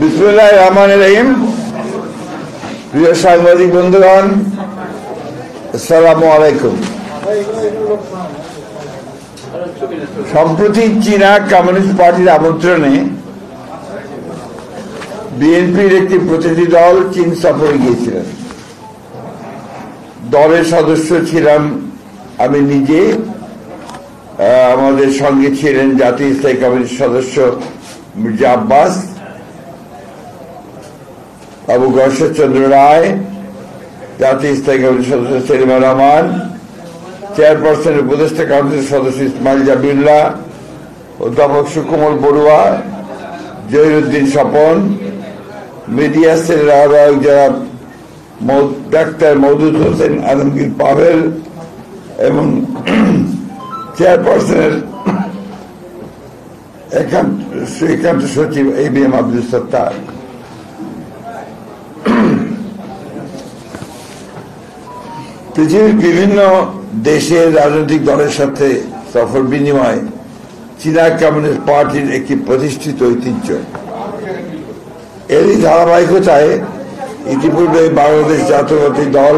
বিসমিল্লাহির রহমানির রহিম। প্রিয় সাংবাদিক বন্ধুগণ, আসসালামু আলাইকুম। সম্প্রতি চীনা কমিউনিস্ট পার্টির আমন্ত্রণে বিএনপির একটি প্রতিনিধি দল চীন সফরে গিয়েছিলেন। দলের সদস্য ছিলাম আমি নিজে, আমাদের সঙ্গে ছিলেন জাতীয় স্থায়ী কমিটির সদস্য মির্জা আব্বাস, আবু গর্ষচন্দ্র রায়, জাতীয় স্থায়ী কমিটির সদস্য সেলিমা রহমান, চেয়ারপারসনের উপদেষ্টা কাউন্সিলের সদস্য ইসমাইল জাবিউল্লাহ, অধ্যাপক সুকোমল বড়ুয়া, জহিরুদ্দিন স্বপন, মিডিয়া সেলের আহ্বায়ক জনাব ডাক্তার মওদুদ হোসেন আলমগীর পাভেল এবং চেয়ারপারসনের একান্ত সচিব ABM আব্দুল সত্তার। পৃথিবীর বিভিন্ন দেশের রাজনৈতিক দলের সাথে সফর বিনিময় চীনা কমিউনিস্ট পার্টির একটি প্রতিষ্ঠিত ঐতিহ্য। এরই ধারাবাহিকতায় ইতিপূর্বে বাংলাদেশ জাতীয়তাবাদী দল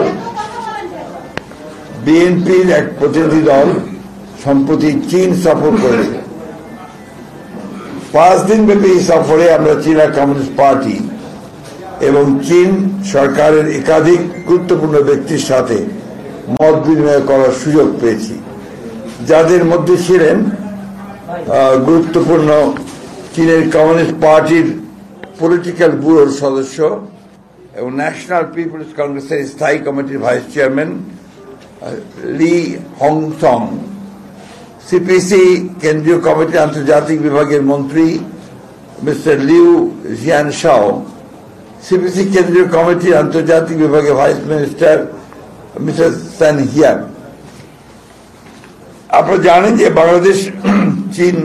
বিএনপির এক প্রতিনিধি দল সম্প্রতি চীন সফর করেছে। 5 দিনব্যাপী এই সফরে আমরা চীনা কমিউনিস্ট পার্টি এবং চীন সরকারের একাধিক গুরুত্বপূর্ণ ব্যক্তির সাথে মত বিনিময় করার সুযোগ পেয়েছি, যাদের মধ্যে ছিলেন গুরুত্বপূর্ণ চীনের কমিউনিস্ট পার্টির পলিটিক্যাল ব্যুরোর সদস্য এবং ন্যাশনাল পিপলস কংগ্রেসের স্থায়ী কমিটির ভাইস চেয়ারম্যান লি হংসং, সিপিসি কেন্দ্রীয় কমিটির আন্তর্জাতিক বিভাগের মন্ত্রী মিস্টার লিউ জিয়ানশাও, সিপিসি কেন্দ্রীয় কমিটির আন্তর্জাতিক বিভাগের ভাইস মিনিস্টার মিস্টার সান হিয়ান। আপনারা জানেন যে বাংলাদেশ চীন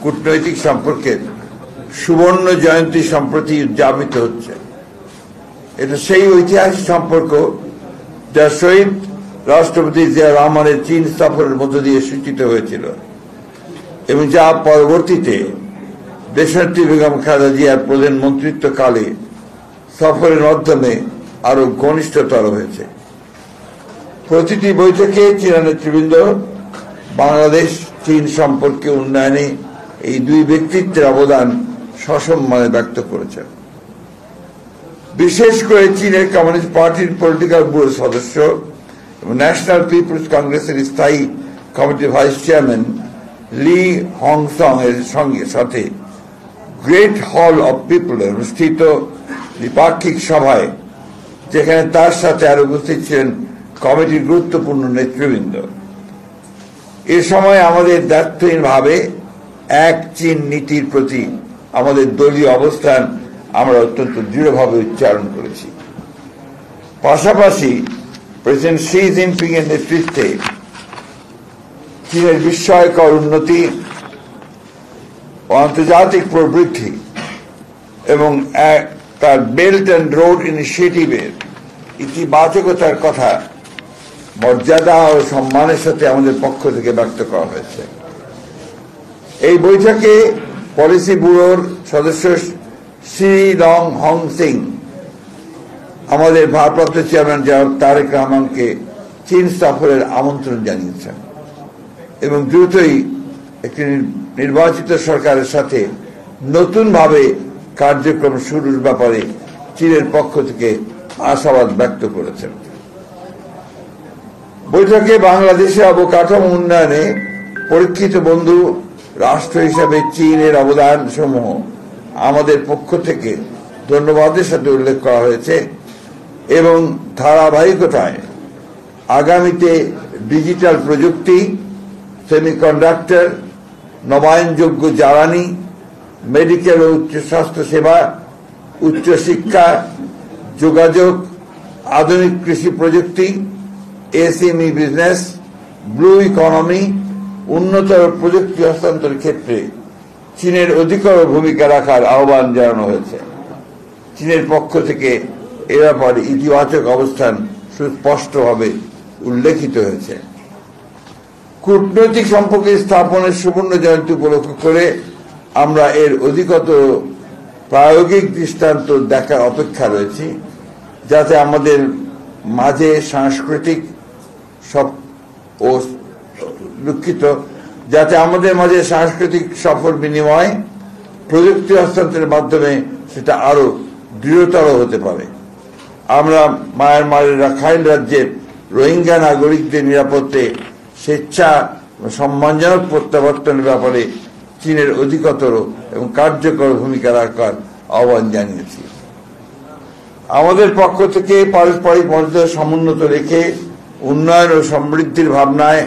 কূটনৈতিক সম্পর্কের সুবর্ণ জয়ন্তী সম্প্রতি উদযাপিত হচ্ছে। এটা সেই ঐতিহাসিক সম্পর্ক যা শহীদ রাষ্ট্রপতি জিয়া রহমানের চীন সফরের মধ্য দিয়ে সূচিত হয়েছিল এবং যা পরবর্তীতে দেশনেত্রী বেগম খালেদা জিয়ার প্রধানমন্ত্রিত্বকালে সফরের মাধ্যমে আরো ঘনিষ্ঠতর হয়েছে। প্রতিটি বৈঠকে চীনা নেতৃবৃন্দ বাংলাদেশ চীন সম্পর্কে উন্নয়নে এই দুই ব্যক্তিত্বের অবদান সসম্মানে ব্যক্ত করেছেন। বিশেষ করে চীনের কমিউনিস্ট পার্টির পলিটিক্যাল ব্যুরোর সদস্য এবং ন্যাশনাল পিপলস কংগ্রেসের স্থায়ী কমিটির ভাইস চেয়ারম্যান লি হংসং এর সাথে গ্রেট হল অব পিপল অনুষ্ঠিত দ্বিপাক্ষিক সভায়, যেখানে তার সাথে আরো উপস্থিত ছিলেন কমিটির গুরুত্বপূর্ণ নেতৃবৃন্দ। এ সময় আমাদের দায়িত্বহীনভাবে এক চীন নীতির প্রতি আমাদের দলীয় অবস্থান আমরা অত্যন্ত দৃঢ়ভাবে উচ্চারণ করেছি। পাশাপাশি প্রেসিডেন্ট শি জিনপিং এর নেতৃত্বে চীনের বিস্ময়কর উন্নতি ও আন্তর্জাতিক প্রবৃদ্ধি এবং তার বেল্ট অ্যান্ড রোড ইনিশিয়েটিভের ইতিবাচকতার কথা মর্যাদা ও সম্মানের সাথে আমাদের পক্ষ থেকে ব্যক্ত করা হয়েছে। এই বৈঠকে পলিসি ব্যুরোর সদস্য শ্রী লং হং সিং আমাদের ভারপ্রাপ্ত চেয়ারম্যান জনাব তারেক রহমানকে চীন সফরের আমন্ত্রণ জানিয়েছেন এবং দ্রুতই একটি নির্বাচিত সরকারের সাথে নতুনভাবে কার্যক্রম শুরুর ব্যাপারে চীনের পক্ষ থেকে আশাবাদ ব্যক্ত করেছেন। বৈঠকে বাংলাদেশে অবকাঠামো উন্নয়নে পরীক্ষিত বন্ধু রাষ্ট্র হিসাবে চীনের অবদান সমূহ আমাদের পক্ষ থেকে ধন্যবাদের সাথে উল্লেখ করা হয়েছে এবং ধারাবাহিকতায় আগামীতে ডিজিটাল প্রযুক্তি, সেমিকন্ডাক্টর, নবায়নযোগ্য জ্বালানি, মেডিকেল ও উচ্চ স্বাস্থ্য সেবা, উচ্চশিক্ষা, যোগাযোগ, আধুনিক কৃষি প্রযুক্তি, SME বিজনেস, ব্লু ইকোনমি, উন্নত প্রযুক্তি হস্তান্তরের ক্ষেত্রে চীনের অধিকতর ভূমিকা রাখার আহ্বান জানানো হয়েছে। চীনের পক্ষ থেকে এ ব্যাপারে ইতিবাচক অবস্থান সুস্পষ্টভাবে উল্লেখিত হয়েছে। কূটনৈতিক সম্পর্ক স্থাপনের সুবর্ণ জয়ন্তী উপলক্ষ করে আমরা এর অধিকতর প্রায়োগিক দৃষ্টান্ত দেখার অপেক্ষা রয়েছে, যাতে আমাদের মাঝে সাংস্কৃতিক সফর বিনিময় প্রযুক্তি হস্তান্তরের মাধ্যমে সেটা আরো দৃঢ়তর হতে পারে। আমরা মায়ানমারের রাখাইন রাজ্যের রোহিঙ্গা নাগরিকদের নিরাপত্তে স্বেচ্ছা সম্মানজনক প্রত্যাবর্তনের ব্যাপারে চীনের অধিকতর এবং কার্যকর ভূমিকা রাখার আহ্বান জানিয়েছি। আমাদের পক্ষ থেকে পারস্পরিক মর্যাদা সমুন্নত রেখে উন্নয়ন ও সমৃদ্ধির ভাবনায়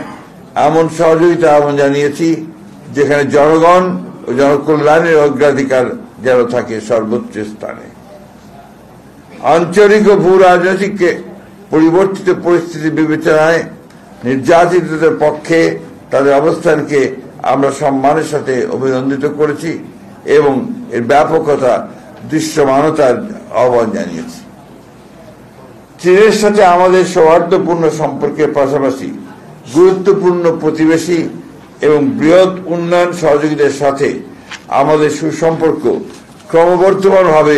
এমন সহযোগিতা আহ্বান জানিয়েছি যেখানে জনগণ ও জনকল্যাণের অগ্রাধিকার যেন থাকে সর্বোচ্চ স্থানে। আঞ্চলিক ও ভূ রাজনৈতিক পরিবর্তিত পরিস্থিতি বিবেচনায় নির্যাতিতদের পক্ষে তাদের অবস্থানকে আমরা সম্মানের সাথে অভিনন্দিত করেছি এবং এর ব্যাপকতা দৃশ্যমানতার আহ্বান জানিয়েছি। চীনের সাথে আমাদের সৌহার্দ্যপূর্ণ সম্পর্কের পাশাপাশি গুরুত্বপূর্ণ প্রতিবেশী এবং বৃহৎ উন্নয়ন সহযোগীদের সাথে আমাদের সুসম্পর্ক ক্রমবর্ধমানভাবে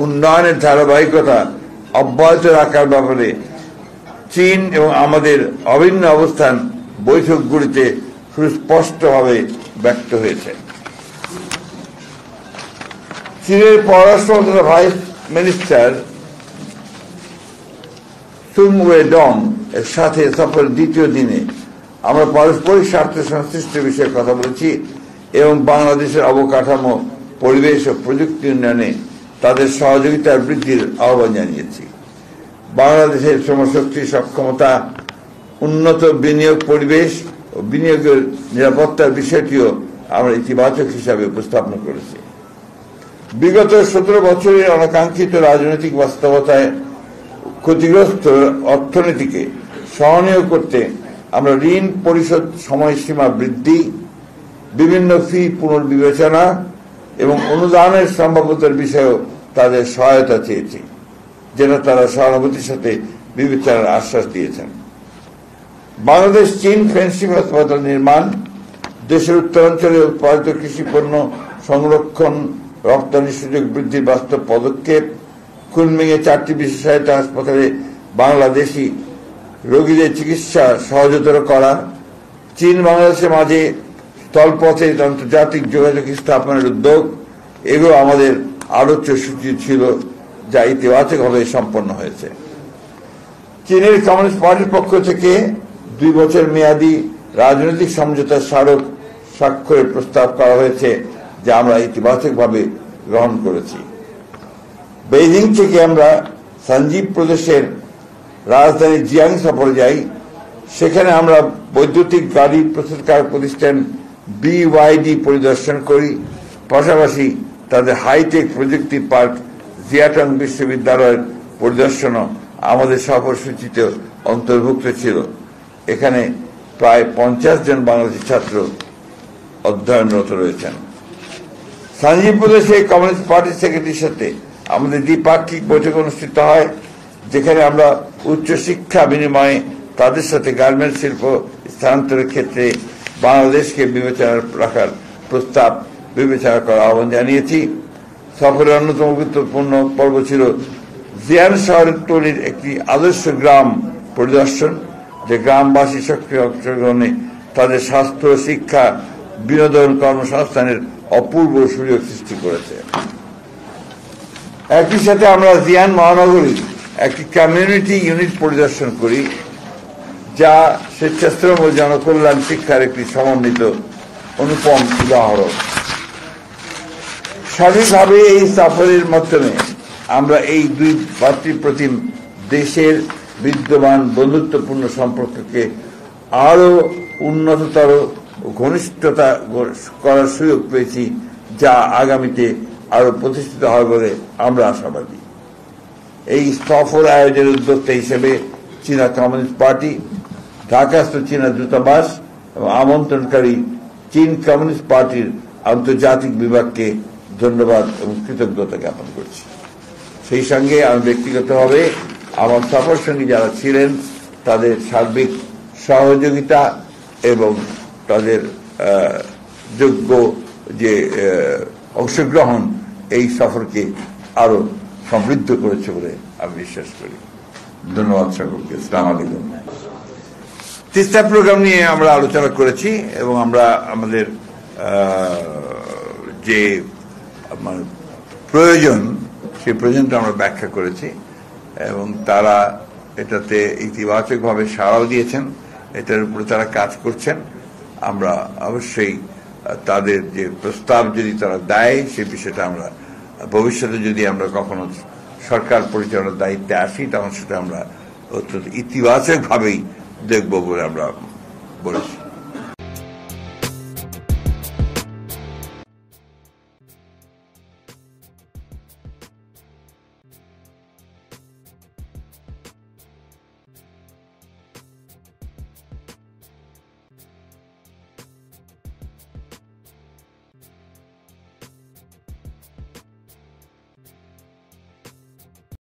উন্নয়নের ধারাবাহিকতা অব্যাহত রাখার ব্যাপারে চীন এবং আমাদের অভিন্ন অবস্থান বৈঠকগুলিতে সুস্পষ্টভাবে ব্যক্ত হয়েছে। চীনের পররাষ্ট্র ভাইস মিনিস্টার সুং ওয়েডং এর সাথে সফরের দ্বিতীয় দিনে আমরা পারস্পরিক স্বার্থ সংশ্লিষ্ট বিষয়ে কথা বলেছি এবং বাংলাদেশের অবকাঠামো, পরিবেশ ও প্রযুক্তি উন্নয়নে তাদের সহযোগিতা বৃদ্ধির আহ্বান জানিয়েছি। বাংলাদেশের শ্রমশক্তি সক্ষমতা, উন্নত বিনিয়োগ পরিবেশ ও বিনিয়োগের নিরাপত্তার বিষয়টিও আমরা ইতিবাচক হিসাবে উপস্থাপন করেছি। বিগত 17 বছরের অনাকাঙ্ক্ষিত রাজনৈতিক বাস্তবতায় ক্ষতিগ্রস্ত অর্থনীতিকে সহনীয় করতে আমরা ঋণ পরিশোধ সময়সীমা বৃদ্ধি, বিভিন্ন ফি পুনর্বিবেচনা এবং অনুদানের সম্ভাব্যতার বিষয়েও তাদের সহায়তা চেয়েছি, যেটা তারা সহানুভূতির সাথে বিবেচনার আশ্বাস দিয়েছেন। বাংলাদেশ চীন ফেন্সিং হাসপাতাল নির্মাণ, দেশের উত্তরাঞ্চলে উৎপাদিত কৃষি পণ্য সংরক্ষণ, রপ্তানি সুযোগ বৃদ্ধির বাস্তব পদক্ষেপ, কুনমিংয়ে 4টি বিশেষায়িত হাসপাতালে বাংলাদেশি রোগীদের চিকিৎসা সহজতর করা, চীন বাংলাদেশের মাঝে স্থলপথে আন্তর্জাতিক যোগাযোগ স্থাপনের উদ্যোগ, এগুলো আমাদের আলোচ্য সূচি ছিল, যা ইতিবাচকভাবে সম্পন্ন হয়েছে। চীনের কমিউনিস্ট পার্টির পক্ষ থেকে 2 বছর মেয়াদী রাজনৈতিক সমঝোতার স্মারক স্বাক্ষরের প্রস্তাব করা হয়েছে, যা আমরা ইতিবাচকভাবে গ্রহণ করেছি। বেইজিং থেকে আমরা সঞ্জীব প্রদেশের রাজধানী জিয়াং সফরে যাই। সেখানে আমরা বৈদ্যুতিক গাড়ি প্রস্তুতকারক প্রতিষ্ঠান BYD পরিদর্শন করি। পাশাপাশি তাদের হাইটেক প্রযুক্তি পার্ক জিয়াটং বিশ্ববিদ্যালয়ের পরিদর্শনও আমাদের সফরসূচিতে অন্তর্ভুক্ত ছিল। এখানে প্রায় 50 জন বাংলাদেশি ছাত্র অধ্যয়নরত রয়েছেন। সঞ্জীব প্রদেশে কমিউনিস্ট পার্টির সেক্রেটারির সাথে আমাদের দ্বিপাক্ষিক বৈঠক অনুষ্ঠিত হয়, যেখানে আমরা উচ্চশিক্ষা বিনিময়ে তাদের সাথে গার্মেন্টস শিল্প স্থানান্তরের ক্ষেত্রে বাংলাদেশকে বিবেচনা রাখার প্রস্তাব বিবেচনা করার আহ্বান জানিয়েছি। সফরের অন্যতম গুরুত্বপূর্ণ পর্ব ছিল জিয়ান শহরের তৈরির একটি আদর্শ গ্রাম পরিদর্শন, যে গ্রামবাসী সক্রিয় অংশগ্রহণে তাদের স্বাস্থ্য, শিক্ষা, বিনোদন, কর্মসংস্থানের অপূর্ব সুযোগ সৃষ্টি করেছে। একই সাথে আমরা জিয়ান মহানগরীর একটি কমিউনিটি ইউনিট পরিদর্শন করি, যা স্বেচ্ছাশ্রম ও জনকল্যাণ শিক্ষার একটি সমন্বিত অনুপম উদাহরণ। সার্বিকভাবে এই সফরের মাধ্যমে আমরা এই 2 ভাতৃপ্রতিম দেশের বিদ্যমান বন্ধুত্বপূর্ণ সম্পর্ককে আরো উন্নততর ও ঘনিষ্ঠতা করার সুযোগ পেয়েছি, যা আগামীতে আরো প্রতিষ্ঠিত হবে বলে আমরা আশাবাদী। এই সফর আয়োজনের উদ্যোক্তা হিসেবে চীনা কমিউনিস্ট পার্টি, ঢাকাস্থ চীনা দূতাবাস এবং আমন্ত্রণকারী চীন কমিউনিস্ট পার্টির আন্তর্জাতিক বিভাগকে ধন্যবাদ এবং কৃতজ্ঞতা জ্ঞাপন করছি। সেই সঙ্গে আমি ব্যক্তিগতভাবে আমার সফর সঙ্গী যারা ছিলেন তাদের সার্বিক সহযোগিতা এবং তাদের যোগ্য যে অংশগ্রহণ, এই সফরকে আরো সমৃদ্ধ করেছে বলে আমি বিশ্বাস করি। ধন্যবাদ সকলকে। আসসালামু আলাইকুম। তিস্তা প্রোগ্রাম নিয়ে আমরা আলোচনা করেছি এবং আমরা আমাদের যে প্রয়োজন সেই প্রয়োজনটা আমরা ব্যাখ্যা করেছি এবং তারা এটাতে ইতিবাচকভাবে সাড়াও দিয়েছেন, এটার উপরে তারা কাজ করছেন। আমরা অবশ্যই তাদের যে প্রস্তাব যদি তারা দেয় সেই বিষয়টা আমরা ভবিষ্যতে যদি আমরা কখনো সরকার পরিচালনার দায়িত্বে আসি তখন সেটা আমরা অত্যন্ত ইতিবাচকভাবেই দেখব বলে আমরা বলেছি।